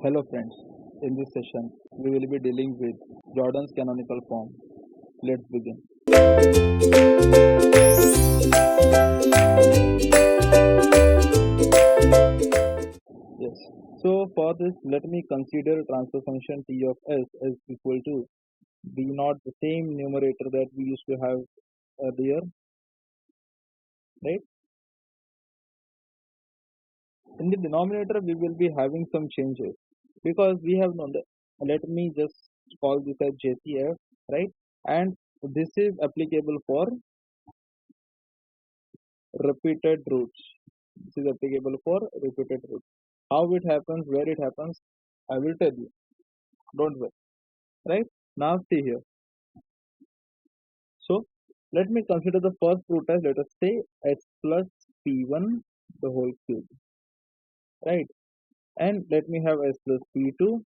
Hello friends, in this session we will be dealing with Jordan's canonical form. Let's begin. Yes. So for this let me consider transfer function t of s is equal to b naught, the same numerator that we used to have earlier, right? In the denominator we will be having some changes because we have known that, let me just call this as JCF, right? And this is applicable for repeated roots. This is applicable for repeated roots. How it happens, where it happens, I will tell you. Don't worry. Right? Now see here. So let me consider the first root as, let us say, s plus p1 the whole cube. Right? And let me have s plus p2.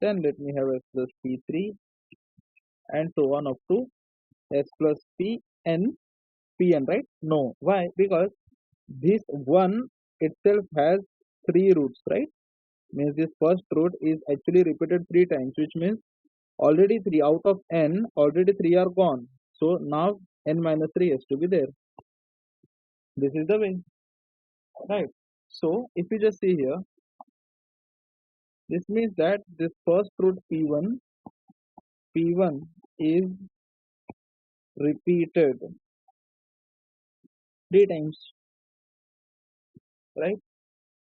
Then let me have s plus p3 and so on up to s plus pn, right? No. Why? Because this one itself has three roots, right? Means this first root is actually repeated three times, which means already 3 out of n, already 3 are gone. So now n minus 3 has to be there. This is the way, right? So if you just see here, this means that this first root p1 is repeated three times, right?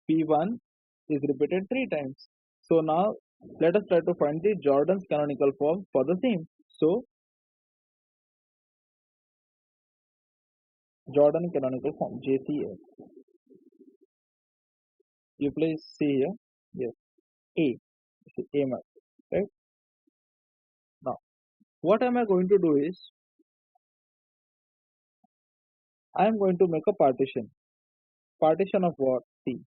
P1 is repeated three times. So now let us try to find the Jordan's canonical form for the same. So Jordan canonical form, JCF. You please see here. Yes, A. This is A matrix, right? Now, what am I going to do is, I am going to make a partition. Partition of what? See,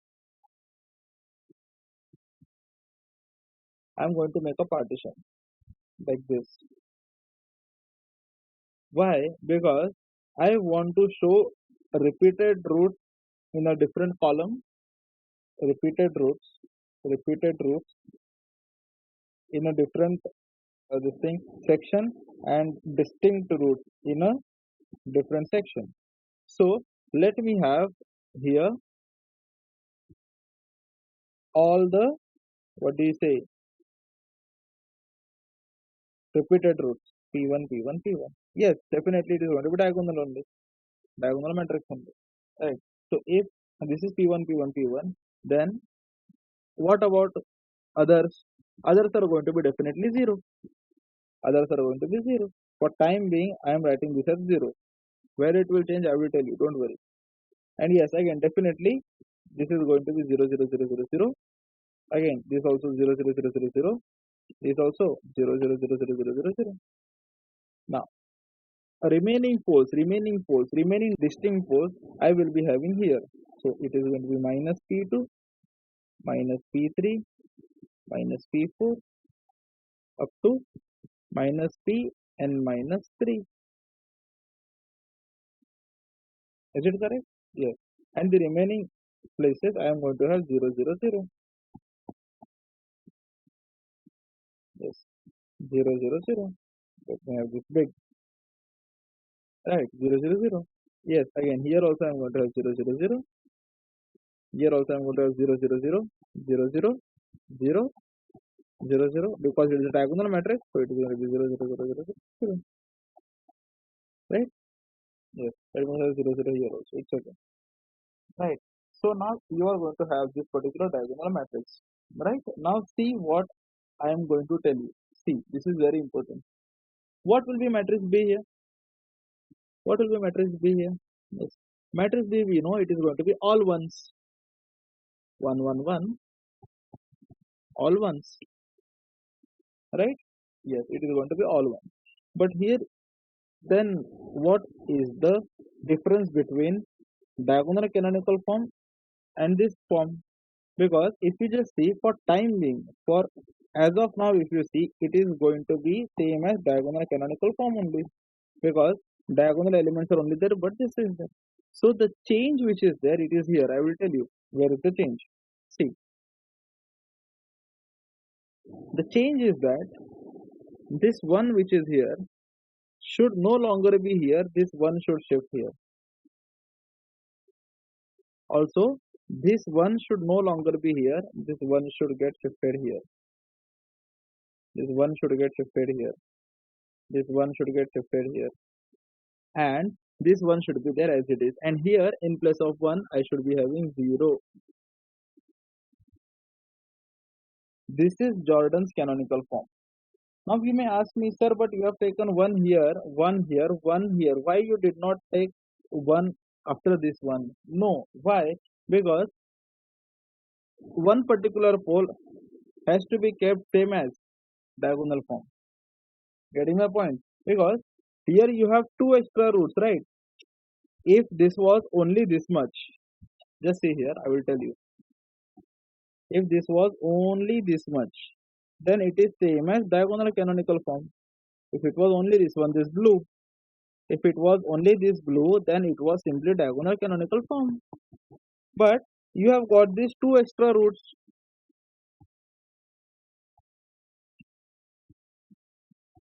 I am going to make a partition like this. Why? Because I want to show repeated roots in a different column, repeated roots in a different distinct section, and distinct roots in a different section. So let me have here all the, what do you say, repeated roots p1 p1 p1. Yes, definitely it is going to be diagonal only, diagonal matrix only, right? So if this is p1 p1 p1, then what about others? Others are going to be definitely 0. Others are going to be 0. For time being I am writing this as 0. Where it will change I will tell you, don't worry. And yes, again definitely this is going to be 0 0 0 0 0. Again this also 0 0 0 0 0. This also 0 0 0 0 0 0 0. Now remaining distinct poles I will be having here. So it is going to be minus p2, minus p3, minus p4 up to minus p and minus 3. Is it correct? Yes. And the remaining places I am going to have 0 0 0. Yes, 0 0 0. Let me have this big, right? 0 0 0. Yes, again here also I am going to have 0 0 0. Here also I am going to have 0 0 0 0 0 0 0 0, because it is a diagonal matrix, so it is going to be 0 0 0 0 0, right? Yes, I will have 0 0 here also. It's okay, right? So now you are going to have this particular diagonal matrix, right? Now see what I am going to tell you. See, this is very important. What will be matrix B here? What will be matrix B here? Yes, matrix B, we know it is going to be all ones, 1 1 1, all ones, right? Yes, it is going to be all one. But here, then what is the difference between diagonal canonical form and this form? Because if you just see, for time being, for as of now, if you see, it is going to be same as diagonal canonical form only, because diagonal elements are only there, but this is there. So the change which is there, it is here. I will tell you where is the change. See, The change is that this one which is here should no longer be here, this one should shift here. Also, this one should no longer be here, this one should get shifted here. This one should get shifted here. This one should get shifted here. And this one should be there as it is. And here, in place of 1, I should be having 0. This is Jordan's canonical form. Now you may ask me, sir, but you have taken 1 here, 1 here, 1 here. Why you did not take 1 after this one? No. Why? Because one particular pole has to be kept same as diagonal form. Getting my point? Because here you have 2 extra roots, right? If this was only this much, just see here, I will tell you. If this was only this much, then it is same as diagonal canonical form. If it was only this one, this blue, if it was only this blue, then it was simply diagonal canonical form. But you have got these 2 extra roots.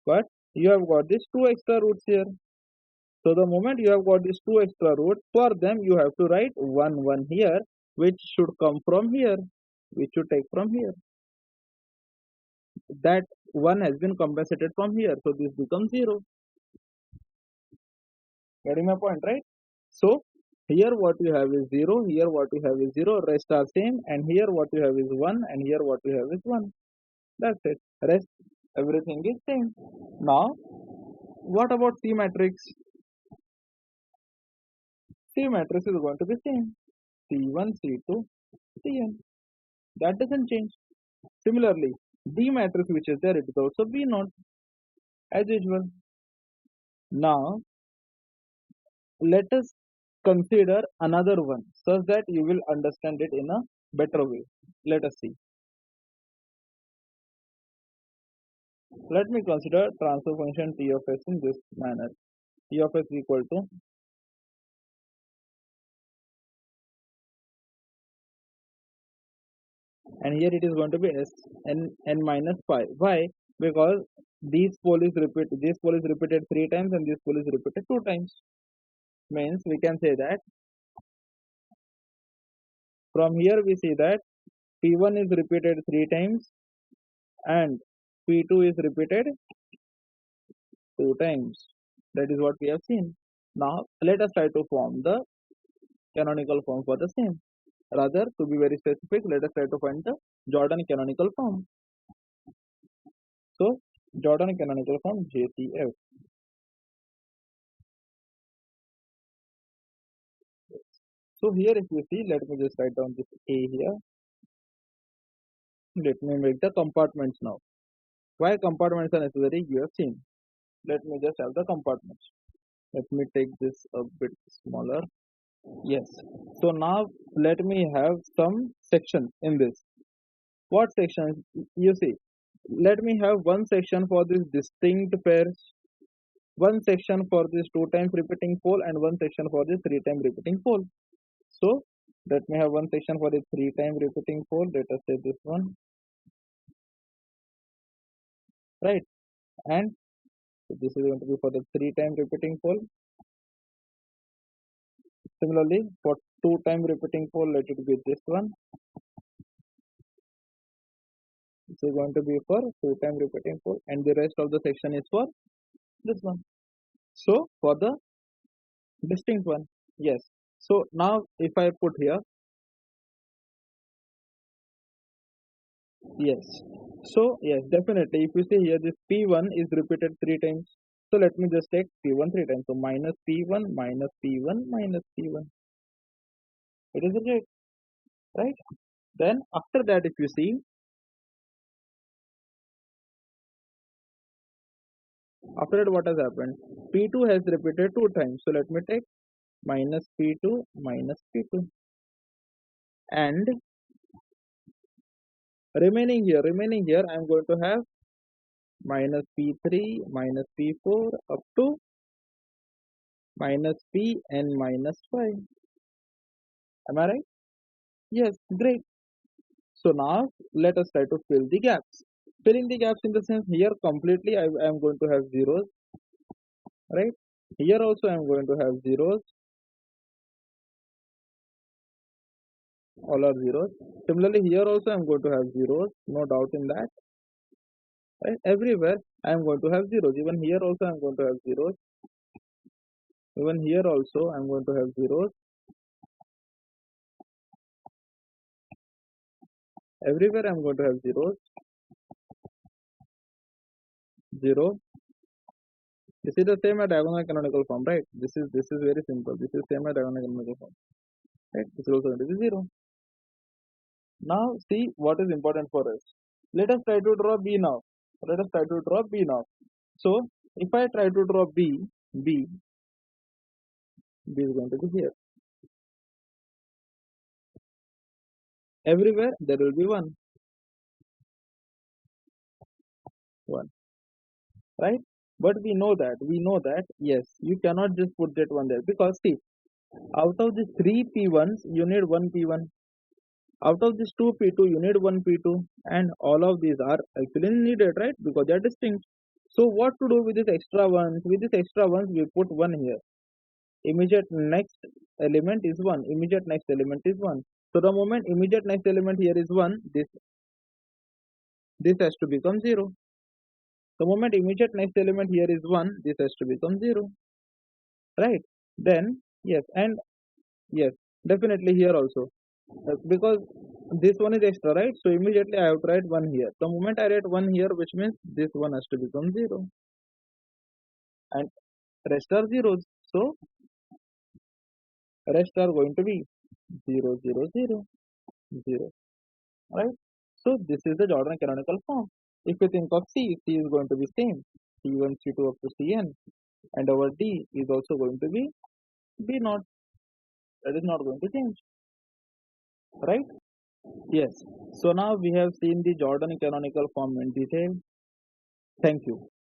But you have got these 2 extra roots here. So the moment you have got these 2 extra roots, for them you have to write 1 1 here, which should come from here, which you take from here. That 1 has been compensated from here, so this becomes 0. Getting my point, right? So here what you have is 0, here what you have is 0, rest are same, and here what you have is 1, and here what you have is 1. That's it. Rest everything is same. Now what about C matrix? C matrix is going to be same. C1, C2, Cn. That doesn't change. Similarly, D matrix which is there, it is also B naught as usual. Now let us consider another one such that you will understand it in a better way. Let us see. Let me consider transfer function T of s in this manner. T of s is equal to, and here it is going to be s n minus pi. Why? Because this pole is repeated 3 times and this pole is repeated 2 times. Means we can say that from here we see that P1 is repeated 3 times and P2 is repeated 2 times. That is what we have seen. Now let us try to form the canonical form for the same. Rather, to be very specific, let us try to find the Jordan canonical form. So Jordan canonical form JCF. So here if you see, let me just write down this A here. Let me make the compartments now. Why compartments are necessary, you have seen. Let me just have the compartments. Let me take this a bit smaller. Yes. So now let me have some sections in this. What sections? You see, let me have one section for this distinct pairs, one section for this 2 times repeating pole, and one section for this 3 times repeating pole. So let me have one section for the 3 times repeating pole. Let us say this one, right? And this is going to be for the 3 times repeating pole. Similarly, for 2 times repeating pole, let it be this one. This is going to be for 2 times repeating pole, and the rest of the section is for this one. So for the distinct one, yes. So now if I put here, yes. So yes, definitely if you see here, this P1 is repeated 3 times. So let me just take P1 3 times. So minus P1 minus P1 minus P1. It is okay, right? Then after that, if you see, after that what has happened? P2 has repeated 2 times. So let me take minus P2 minus P2. And remaining here, I am going to have minus P3 minus P4 up to minus P and minus 5. Am I right? Yes, great. So now let us try to fill the gaps. Fill in the gaps in the sense here completely I am going to have zeros, right? Here also I am going to have zeros, all are zeros. Similarly, here also I am going to have zeros, no doubt in that. Right? Everywhere I am going to have zeros. Even here also I am going to have zeros. Even here also I am going to have zeros. Everywhere I am going to have zeros. 0. This is the same as diagonal canonical form, right? This is very simple. This is same as diagonal canonical form, right? This is also going to be 0. Now see what is important for us. Let us try to draw B now. Let us try to draw B now. So if I try to draw B is going to be here. Everywhere there will be 1, right? But we know that yes, you cannot just put that one there because see, out of the 3 P1s, you need 1 P1. Out of this 2 P2, you need 1 P2, and all of these are actually needed, right? Because they are distinct. So what to do with these extra ones? With these extra ones, we put 1 here. Immediate next element is 1. Immediate next element is 1. So the moment immediate next element here is 1, this has to become 0. The moment immediate next element here is 1, this has to become 0, right? Then yes, and yes, definitely here also. Because this one is extra, right? So immediately I have to write 1 here. The moment I write 1 here, which means this one has to become 0, and rest are zeros. So rest are going to be 0, 0, 0, 0, right? So this is the Jordan canonical form. If you think of C is going to be same, C1, C2 up to Cn, and our D is also going to be B naught. That is not going to change, right? Yes. So now we have seen the Jordan canonical form in detail. Thank you.